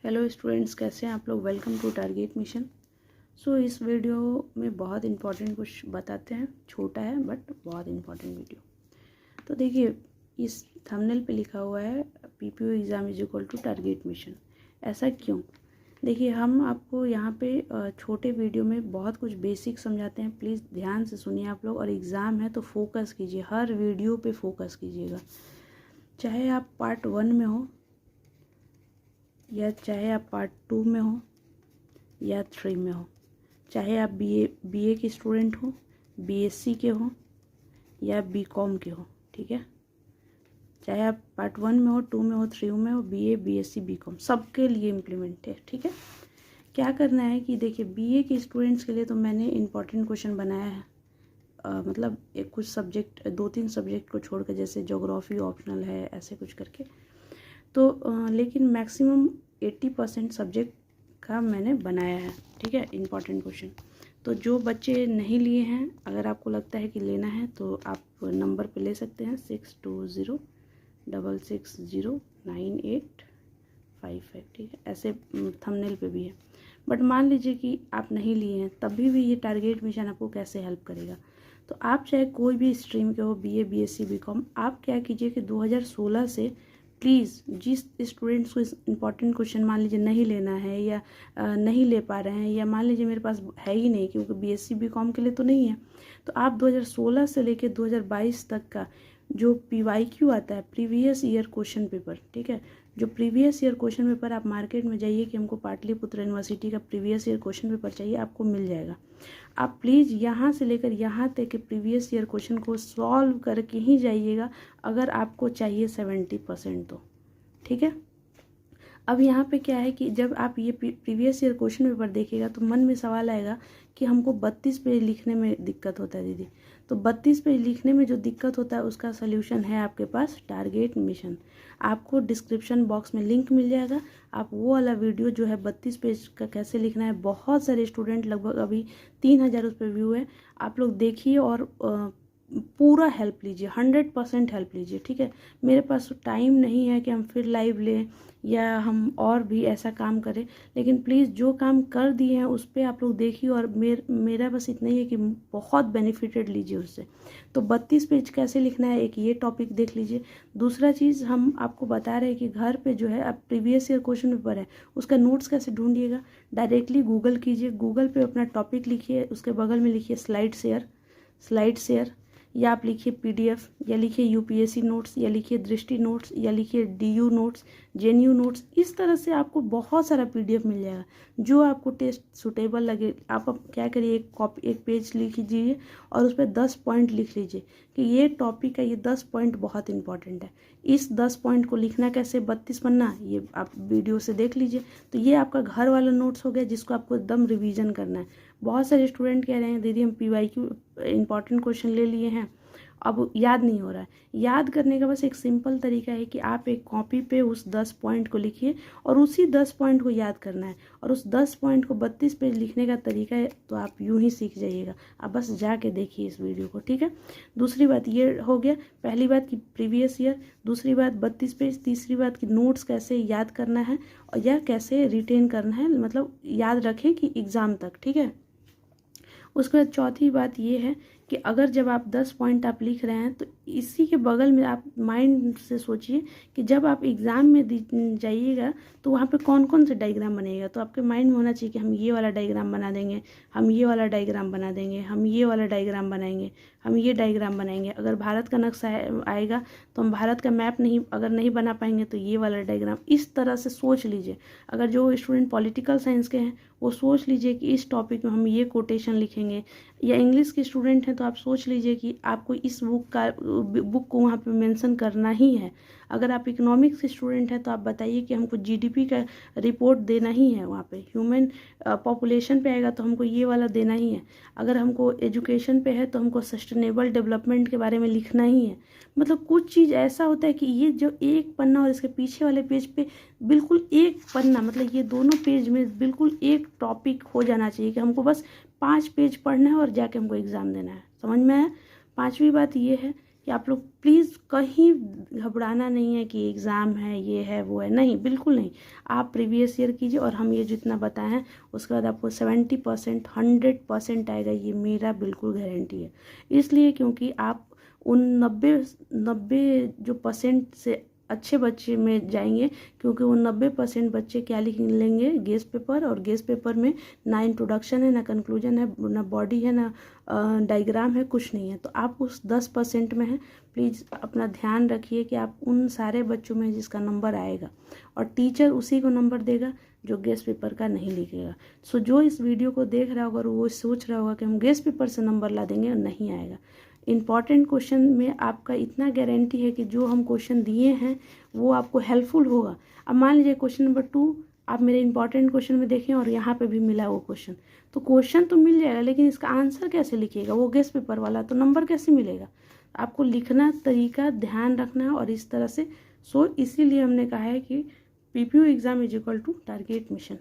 Hello students, कैसे हैं आप लोग। Welcome to target mission. इस वीडियो में बहुत इंपॉर्टेंट कुछ बताते हैं। छोटा है बट बहुत इंपॉर्टेंट वीडियो। तो देखिए, इस थंबनेल पे लिखा हुआ है PPO exam is equal to target mission. ऐसा क्यों? देखिए, हम आपको यहाँ पे छोटे वीडियो में बहुत कुछ बेसिक समझाते हैं। प्लीज़ ध्यान से सुनिए आप लोग, और एग्ज़ाम है तो फोकस कीजिए, हर वीडियो पे फोकस कीजिएगा। चाहे आप पार्ट 1 में हो या चाहे आप पार्ट 2 में हो या 3 में हो, चाहे आप बीए के स्टूडेंट हो, बीएससी के हो या बीकॉम के हो, ठीक है। चाहे आप पार्ट 1 में हो, 2 में हो, 3 में हो, बीए बीएससी बीकॉम, सबके लिए इम्प्लीमेंट है, ठीक है। क्या करना है कि देखिए, बीए के स्टूडेंट्स के लिए तो मैंने इम्पॉर्टेंट क्वेश्चन बनाया है। मतलब एक कुछ सब्जेक्ट, 2-3 सब्जेक्ट को छोड़कर, जैसे ज्योग्राफी ऑप्शनल है, ऐसे कुछ करके। तो लेकिन मैक्सिमम 80% सब्जेक्ट का मैंने बनाया है, ठीक है, इम्पॉर्टेंट क्वेश्चन। तो जो बच्चे नहीं लिए हैं, अगर आपको लगता है कि लेना है तो आप नंबर पे ले सकते हैं 6206609855, ठीक है। ऐसे थंबनेल पे भी है। बट मान लीजिए कि आप नहीं लिए हैं, तभी भी ये टारगेट मिशन आपको कैसे हेल्प करेगा। तो आप चाहे कोई भी स्ट्रीम के हो, बीए बीएससी बीकॉम, आप क्या कीजिए कि 2016 से प्लीज़ जिस स्टूडेंट्स को इम्पॉर्टेंट क्वेश्चन मान लीजिए नहीं लेना है या नहीं ले पा रहे हैं, या मान लीजिए मेरे पास है ही नहीं क्योंकि बीएससी बीकॉम के लिए तो नहीं है, तो आप 2016 से लेकर 2022 तक का जो पीवाईक्यू आता है, प्रीवियस ईयर क्वेश्चन पेपर, ठीक है, जो प्रीवियस ईयर क्वेश्चन पेपर, आप मार्केट में जाइए कि हमको पाटलिपुत्र यूनिवर्सिटी का प्रीवियस ईयर क्वेश्चन पेपर चाहिए, आपको मिल जाएगा। आप प्लीज़ यहाँ से लेकर यहाँ तक के प्रीवियस ईयर क्वेश्चन को सॉल्व करके ही जाइएगा, अगर आपको चाहिए 70% तो, ठीक है। अब यहाँ पे क्या है कि जब आप ये प्रीवियस ईयर क्वेश्चन पेपर देखिएगा तो मन में सवाल आएगा कि हमको 32 पेज लिखने में दिक्कत होता है दीदी। तो 32 पेज लिखने में जो दिक्कत होता है उसका सल्यूशन है आपके पास टारगेट मिशन। आपको डिस्क्रिप्शन बॉक्स में लिंक मिल जाएगा। आप वो वाला वीडियो जो है 32 पेज का कैसे लिखना है, बहुत सारे स्टूडेंट, लगभग अभी 3000 उस पर व्यू है, आप लोग देखिए और पूरा हेल्प लीजिए, 100% हेल्प लीजिए, ठीक है। मेरे पास टाइम नहीं है कि हम फिर लाइव लें या हम और भी ऐसा काम करें, लेकिन प्लीज़ जो काम कर दिए हैं उस पर आप लोग देखिए, और मेरा बस इतना ही है कि बहुत बेनिफिटेड लीजिए उससे। तो 32 पेज कैसे लिखना है, एक ये टॉपिक देख लीजिए। दूसरा चीज़ हम आपको बता रहे हैं कि घर पे जो है आप प्रीवियस ईयर क्वेश्चन पेपर है उसका नोट्स कैसे ढूंढिएगा। डायरेक्टली गूगल कीजिए, गूगल पे अपना टॉपिक लिखिए, उसके बगल में लिखिए स्लाइड शेयर, या आप लिखिए पीडीएफ, या लिखिए यूपीएससी नोट्स, या लिखिए दृष्टि नोट्स, या लिखिए डीयू नोट्स, जेएनयू नोट्स। इस तरह से आपको बहुत सारा पीडीएफ मिल जाएगा जो आपको टेस्ट सुटेबल लगे। आप क्या करिए, एक पेज लिख लीजिए और उस पर 10 पॉइंट लिख लीजिए कि ये टॉपिक है, ये 10 पॉइंट बहुत इंपॉर्टेंट है। इस 10 पॉइंट को लिखना कैसे, 32 पन्ना, ये आप वीडियो से देख लीजिए। तो ये आपका घर वाला नोट्स हो गया जिसको आपको एकदम रिवीजन करना है। बहुत सारे स्टूडेंट कह रहे हैं दीदी हम पीवाईक्यू इंपॉर्टेंट क्वेश्चन ले लिए हैं, अब याद नहीं हो रहा है। याद करने का बस एक सिंपल तरीका है कि आप एक कॉपी पे उस 10 पॉइंट को लिखिए और उसी 10 पॉइंट को याद करना है, और उस 10 पॉइंट को 32 पेज लिखने का तरीका है, तो आप यूं ही सीख जाइएगा। आप बस जाके देखिए इस वीडियो को, ठीक है। दूसरी बात ये हो गया, पहली बात कि प्रीवियस ईयर, दूसरी बात 32 पेज, तीसरी बात कि नोट्स कैसे याद करना है और या कैसे रिटेन करना है, मतलब याद रखें कि एग्ज़ाम तक, ठीक है। उसके बाद चौथी बात ये है कि अगर जब आप 10 पॉइंट आप लिख रहे हैं तो इसी के बगल में आप माइंड से सोचिए कि जब आप एग्ज़ाम में जाइएगा तो वहाँ पे कौन कौन से डायग्राम बनेगा। तो आपके माइंड में होना चाहिए कि हम ये वाला डायग्राम बना देंगे, हम ये वाला डायग्राम बना देंगे, हम ये वाला डायग्राम बनाएंगे, हम ये डायग्राम बनाएंगे। अगर भारत का नक्शा आएगा तो हम भारत का मैप अगर नहीं बना पाएंगे तो ये वाला डायग्राम। इस तरह से सोच लीजिए। अगर जो स्टूडेंट पॉलिटिकल साइंस के हैं वो सोच लीजिए कि इस टॉपिक में हम ये कोटेशन लिखेंगे, या इंग्लिश के स्टूडेंट हैं तो आप सोच लीजिए कि आपको इस बुक को वहाँ पे मेंशन करना ही है। अगर आप इकोनॉमिक्स के स्टूडेंट हैं तो आप बताइए कि हमको जीडीपी का रिपोर्ट देना ही है, वहाँ पे ह्यूमन पॉपुलेशन पे आएगा तो हमको ये वाला देना ही है। अगर हमको एजुकेशन पे है तो हमको सस्टेनेबल डेवलपमेंट के बारे में लिखना ही है। मतलब कुछ चीज़ ऐसा होता है कि ये जो एक पन्ना और इसके पीछे वाले पेज पे बिल्कुल एक पन्ना, मतलब ये दोनों पेज में बिल्कुल एक टॉपिक हो जाना चाहिए कि हमको बस 5 पेज पढ़ना है और जाके हमको एग्ज़ाम देना है। समझ में आया। पांचवी बात ये है कि आप लोग प्लीज़ कहीं घबराना नहीं है कि एग्ज़ाम है, ये है, वो है, नहीं, बिल्कुल नहीं। आप प्रीवियस ईयर कीजिए और हम ये जितना बताए हैं उसके बाद आपको 70% 100% आएगा, ये मेरा बिल्कुल गारंटी है। इसलिए क्योंकि आप उन 90 जो परसेंट से अच्छे बच्चे में जाएंगे, क्योंकि वो 90% बच्चे क्या लिख लेंगे, गेस्ट पेपर, और गेस्ट पेपर में ना इंट्रोडक्शन है, ना कंक्लूजन है, ना बॉडी है, ना डायग्राम है, कुछ नहीं है। तो आप उस 10% में हैं। प्लीज़ अपना ध्यान रखिए कि आप उन सारे बच्चों में जिसका नंबर आएगा, और टीचर उसी को नंबर देगा जो गेस्ट पेपर का नहीं लिखेगा। सो जो इस वीडियो को देख रहा होगा वो सोच रहा होगा कि हम गेस्ट पेपर से नंबर ला देंगे, और नहीं आएगा। इम्पॉर्टेंट क्वेश्चन में आपका इतना गारंटी है कि जो हम क्वेश्चन दिए हैं वो आपको हेल्पफुल होगा। अब मान लीजिए क्वेश्चन नंबर 2 आप मेरे इंपॉर्टेंट क्वेश्चन में देखें और यहाँ पे भी मिला वो क्वेश्चन, तो क्वेश्चन तो मिल जाएगा, लेकिन इसका आंसर कैसे लिखिएगा, वो गेस्ट पेपर वाला, तो नंबर कैसे मिलेगा। आपको लिखना तरीका ध्यान रखना है और इस तरह से। सो इसीलिए हमने कहा है कि PPU exam is equal to target mission,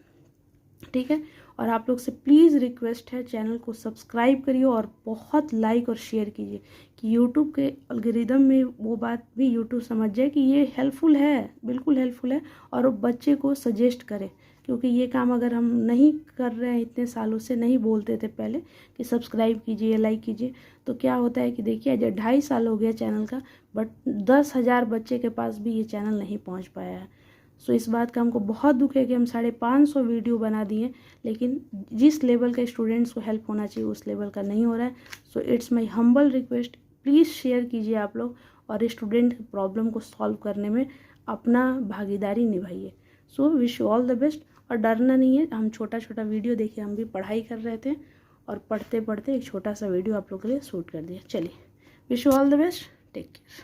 ठीक है। और आप लोग से प्लीज़ रिक्वेस्ट है, चैनल को सब्सक्राइब करिए और बहुत लाइक और शेयर कीजिए कि यूट्यूब के एल्गोरिदम में वो बात भी यूट्यूब समझ जाए कि ये हेल्पफुल है, बिल्कुल हेल्पफुल है, और वो बच्चे को सजेस्ट करे। क्योंकि ये काम अगर हम नहीं कर रहे हैं, इतने सालों से नहीं बोलते थे पहले कि सब्सक्राइब कीजिए, लाइक कीजिए, तो क्या होता है कि देखिए आज 2.5 साल हो गया चैनल का, बट 10,000 बच्चे के पास भी ये चैनल नहीं पहुँच पाया है। सो इस बात का हमको बहुत दुख है कि हम 550 वीडियो बना दिए, लेकिन जिस लेवल के स्टूडेंट्स को हेल्प होना चाहिए उस लेवल का नहीं हो रहा है। So it's my humble request, please share कीजिए आप लोग, और स्टूडेंट प्रॉब्लम को सॉल्व करने में अपना भागीदारी निभाइए। So wish you all the best, और डरना नहीं है। हम छोटा छोटा वीडियो देखिए, हम भी पढ़ाई कर रहे थे और पढ़ते पढ़ते एक छोटा सा वीडियो आप लोग के लिए शूट कर दिया। चलिए, wish you all the best, take care.